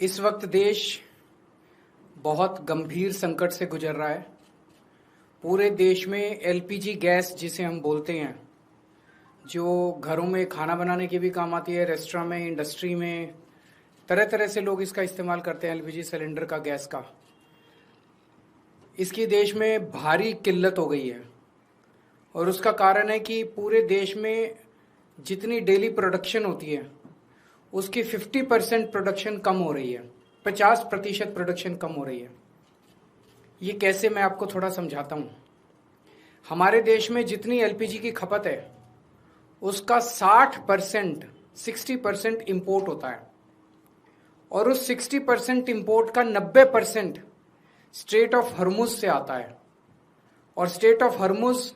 इस वक्त देश बहुत गंभीर संकट से गुजर रहा है। पूरे देश में एलपीजी गैस जिसे हम बोलते हैं, जो घरों में खाना बनाने के भी काम आती है, रेस्टोरेंट में, इंडस्ट्री में, तरह तरह से लोग इसका इस्तेमाल करते हैं। एलपीजी सिलेंडर का, गैस का, इसकी देश में भारी किल्लत हो गई है। और उसका कारण है कि पूरे देश में जितनी डेली प्रोडक्शन होती है उसकी 50% प्रोडक्शन कम हो रही है, 50% प्रोडक्शन कम हो रही है। ये कैसे, मैं आपको थोड़ा समझाता हूँ। हमारे देश में जितनी एलपीजी की खपत है उसका 60% इंपोर्ट होता है, और उस 60% इंपोर्ट का 90% स्ट्रेट ऑफ हॉर्मुज से आता है। और स्ट्रेट ऑफ हॉर्मुज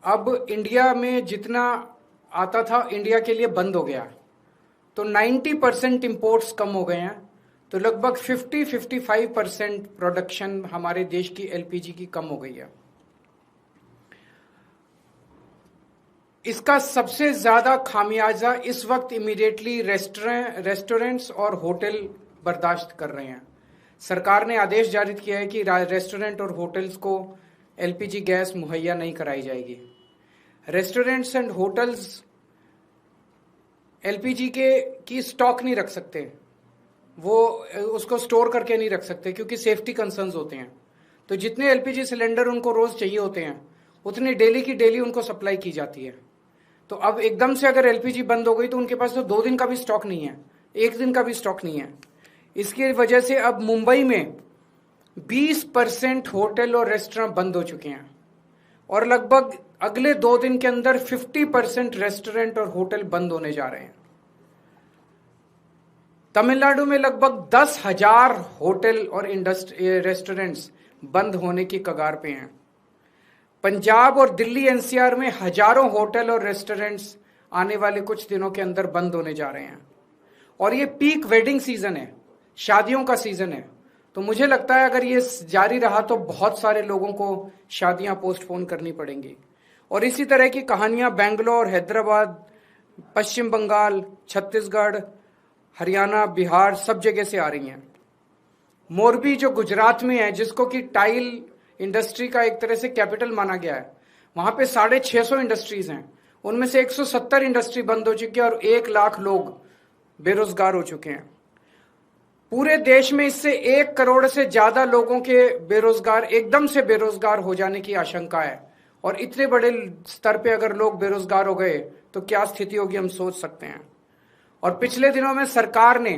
अब इंडिया में जितना आता था, इंडिया के लिए बंद हो गया। तो 90% इंपोर्ट्स कम हो गए हैं। तो लगभग 50-55% प्रोडक्शन हमारे देश की एलपीजी की कम हो गई है। इसका सबसे ज्यादा खामियाजा इस वक्त इमीडिएटली रेस्टोरेंट्स और होटल बर्दाश्त कर रहे हैं। सरकार ने आदेश जारी किया है कि रेस्टोरेंट और होटल्स को एलपीजी गैस मुहैया नहीं कराई जाएगी। रेस्टोरेंट्स एंड होटल्स एलपीजी की स्टॉक नहीं रख सकते, वो उसको स्टोर करके नहीं रख सकते क्योंकि सेफ्टी कंसर्न्स होते हैं। तो जितने एलपीजी सिलेंडर उनको रोज चाहिए होते हैं उतनी डेली की डेली उनको सप्लाई की जाती है। तो अब एकदम से अगर एलपीजी बंद हो गई तो उनके पास तो 2 दिन का भी स्टॉक नहीं है, 1 दिन का भी स्टॉक नहीं है। इसकी वजह से अब मुंबई में 20% होटल और रेस्टोरेंट बंद हो चुके हैं, और लगभग अगले 2 दिन के अंदर 50% रेस्टोरेंट और होटल बंद होने जा रहे हैं। तमिलनाडु में लगभग 10,000 होटल और रेस्टोरेंट्स बंद होने की कगार पे हैं। पंजाब और दिल्ली एनसीआर में हजारों होटल और रेस्टोरेंट्स आने वाले कुछ दिनों के अंदर बंद होने जा रहे हैं। और ये पीक वेडिंग सीजन है, शादियों का सीजन है। तो मुझे लगता है अगर ये जारी रहा तो बहुत सारे लोगों को शादियां पोस्टपोन करनी पड़ेंगी। और इसी तरह की कहानियां बेंगलोर, हैदराबाद, पश्चिम बंगाल, छत्तीसगढ़, हरियाणा, बिहार, सब जगह से आ रही हैं। मोरबी जो गुजरात में है, जिसको कि टाइल इंडस्ट्री का एक तरह से कैपिटल माना गया है, वहां पे 650 इंडस्ट्रीज हैं। उनमें से 170 इंडस्ट्री बंद हो चुकी है और 1 लाख लोग बेरोजगार हो चुके हैं। पूरे देश में इससे 1 करोड़ से ज्यादा लोगों के एकदम से बेरोजगार हो जाने की आशंका है। और इतने बड़े स्तर पे अगर लोग बेरोजगार हो गए तो क्या स्थिति होगी, हम सोच सकते हैं। और पिछले दिनों में सरकार ने